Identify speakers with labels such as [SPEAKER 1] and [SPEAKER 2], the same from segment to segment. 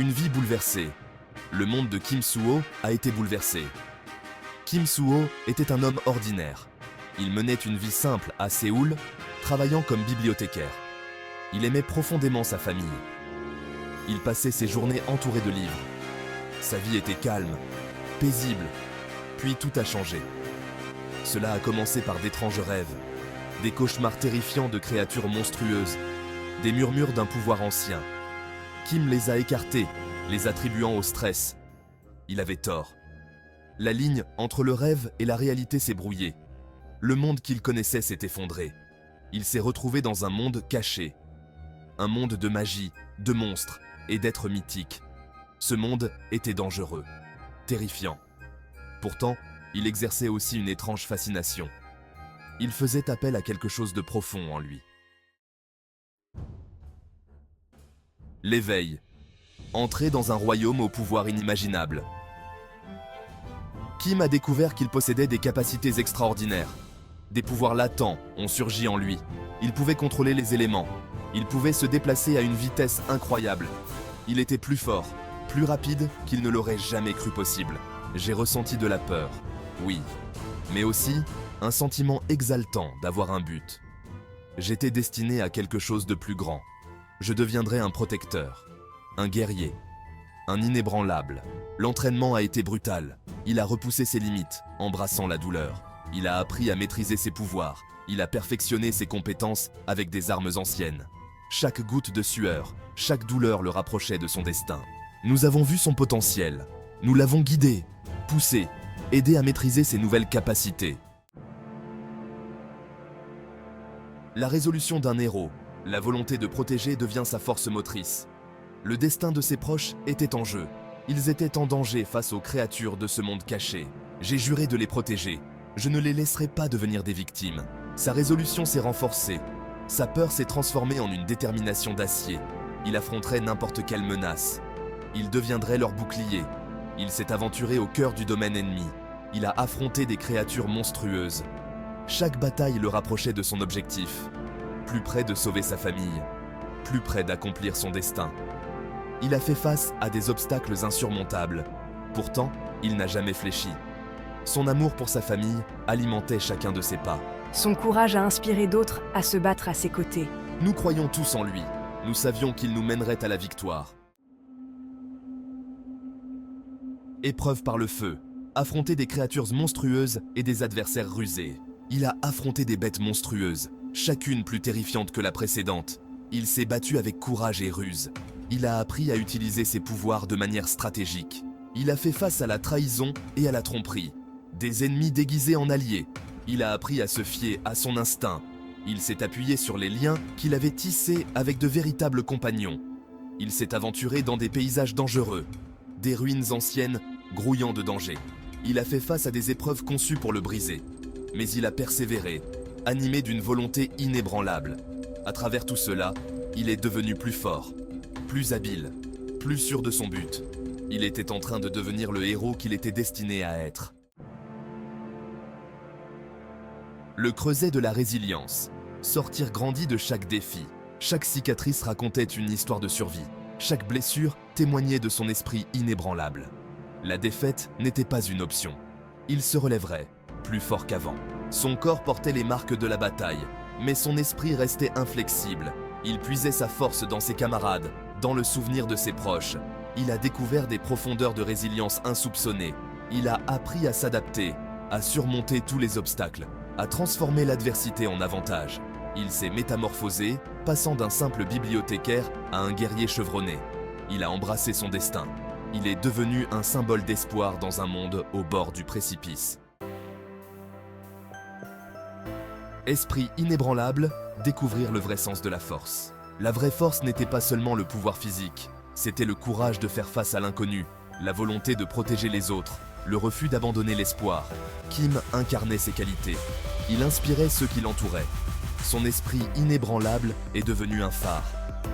[SPEAKER 1] Une vie bouleversée. Le monde de Kim Soo-ho a été bouleversé. Kim Soo-ho était un homme ordinaire. Il menait une vie simple à Séoul, travaillant comme bibliothécaire. Il aimait profondément sa famille. Il passait ses journées entouré de livres. Sa vie était calme, paisible, puis tout a changé. Cela a commencé par d'étranges rêves, des cauchemars terrifiants de créatures monstrueuses, des murmures d'un pouvoir ancien. Kim les a écartés, les attribuant au stress. Il avait tort. La ligne entre le rêve et la réalité s'est brouillée. Le monde qu'il connaissait s'est effondré. Il s'est retrouvé dans un monde caché. Un monde de magie, de monstres et d'êtres mythiques. Ce monde était dangereux, terrifiant. Pourtant, il exerçait aussi une étrange fascination. Il faisait appel à quelque chose de profond en lui. L'éveil. Entrer dans un royaume au pouvoir inimaginable. Kim a découvert qu'il possédait des capacités extraordinaires. Des pouvoirs latents ont surgi en lui. Il pouvait contrôler les éléments. Il pouvait se déplacer à une vitesse incroyable. Il était plus fort, plus rapide qu'il ne l'aurait jamais cru possible. J'ai ressenti de la peur, oui, mais aussi un sentiment exaltant d'avoir un but. J'étais destiné à quelque chose de plus grand. Je deviendrais un protecteur, un guerrier, un inébranlable. L'entraînement a été brutal. Il a repoussé ses limites, embrassant la douleur. Il a appris à maîtriser ses pouvoirs. Il a perfectionné ses compétences avec des armes anciennes. Chaque goutte de sueur, chaque douleur le rapprochait de son destin. Nous avons vu son potentiel. Nous l'avons guidé, poussé, aidé à maîtriser ses nouvelles capacités. La résolution d'un héros, la volonté de protéger devient sa force motrice. Le destin de ses proches était en jeu. Ils étaient en danger face aux créatures de ce monde caché. J'ai juré de les protéger. Je ne les laisserai pas devenir des victimes. Sa résolution s'est renforcée. Sa peur s'est transformée en une détermination d'acier. Il affronterait n'importe quelle menace. Il deviendrait leur bouclier. Il s'est aventuré au cœur du domaine ennemi. Il a affronté des créatures monstrueuses. Chaque bataille le rapprochait de son objectif. Plus près de sauver sa famille. Plus près d'accomplir son destin. Il a fait face à des obstacles insurmontables. Pourtant, il n'a jamais fléchi. Son amour pour sa famille alimentait chacun de ses pas.
[SPEAKER 2] Son courage a inspiré d'autres à se battre à ses côtés.
[SPEAKER 1] Nous croyions tous en lui. Nous savions qu'il nous mènerait à la victoire. Épreuve par le feu. Affronter des créatures monstrueuses et des adversaires rusés. Il a affronté des bêtes monstrueuses, chacune plus terrifiante que la précédente. Il s'est battu avec courage et ruse. Il a appris à utiliser ses pouvoirs de manière stratégique. Il a fait face à la trahison et à la tromperie. Des ennemis déguisés en alliés. Il a appris à se fier à son instinct. Il s'est appuyé sur les liens qu'il avait tissés avec de véritables compagnons. Il s'est aventuré dans des paysages dangereux, des ruines anciennes grouillant de danger. Il a fait face à des épreuves conçues pour le briser. Mais il a persévéré, animé d'une volonté inébranlable. À travers tout cela, il est devenu plus fort, plus habile, plus sûr de son but. Il était en train de devenir le héros qu'il était destiné à être. Le creuset de la résilience. Sortir grandi de chaque défi. Chaque cicatrice racontait une histoire de survie. Chaque blessure témoignait de son esprit inébranlable. La défaite n'était pas une option. Il se relèverait, plus fort qu'avant. Son corps portait les marques de la bataille, mais son esprit restait inflexible. Il puisait sa force dans ses camarades, dans le souvenir de ses proches. Il a découvert des profondeurs de résilience insoupçonnées. Il a appris à s'adapter, à surmonter tous les obstacles, à transformer l'adversité en avantage. Il s'est métamorphosé, passant d'un simple bibliothécaire à un guerrier chevronné. Il a embrassé son destin. Il est devenu un symbole d'espoir dans un monde au bord du précipice. Esprit inébranlable, découvrir le vrai sens de la force. La vraie force n'était pas seulement le pouvoir physique, c'était le courage de faire face à l'inconnu, la volonté de protéger les autres, le refus d'abandonner l'espoir. Kim incarnait ses qualités. Il inspirait ceux qui l'entouraient. Son esprit inébranlable est devenu un phare,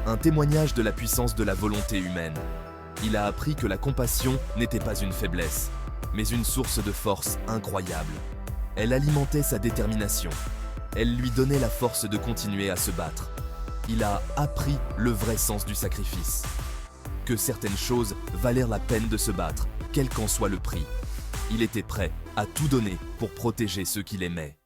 [SPEAKER 1] un témoignage de la puissance de la volonté humaine. Il a appris que la compassion n'était pas une faiblesse, mais une source de force incroyable. Elle alimentait sa détermination. Elle lui donnait la force de continuer à se battre. Il a appris le vrai sens du sacrifice. que certaines choses valèrent la peine de se battre, quel qu'en soit le prix. Il était prêt à tout donner pour protéger ceux qu'il aimait.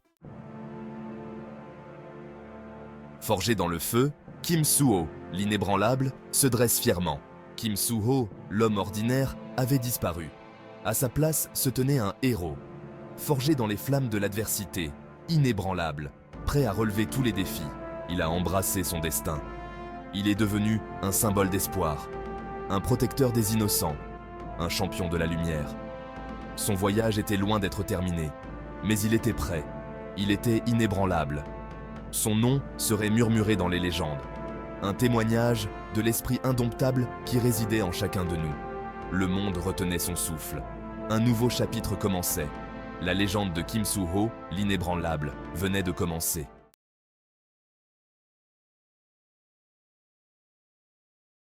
[SPEAKER 1] Forgé dans le feu, Kim Soo-ho, l'inébranlable, se dresse fièrement. Kim Soo-ho, l'homme ordinaire, avait disparu. À sa place se tenait un héros, forgé dans les flammes de l'adversité, inébranlable, prêt à relever tous les défis. Il a embrassé son destin. Il est devenu un symbole d'espoir, un protecteur des innocents, un champion de la lumière. Son voyage était loin d'être terminé, mais il était prêt. Il était inébranlable. Son nom serait murmuré dans les légendes. Un témoignage de l'esprit indomptable qui résidait en chacun de nous. Le monde retenait son souffle. Un nouveau chapitre commençait. La légende de Kim Soo-ho, l'inébranlable, venait de commencer.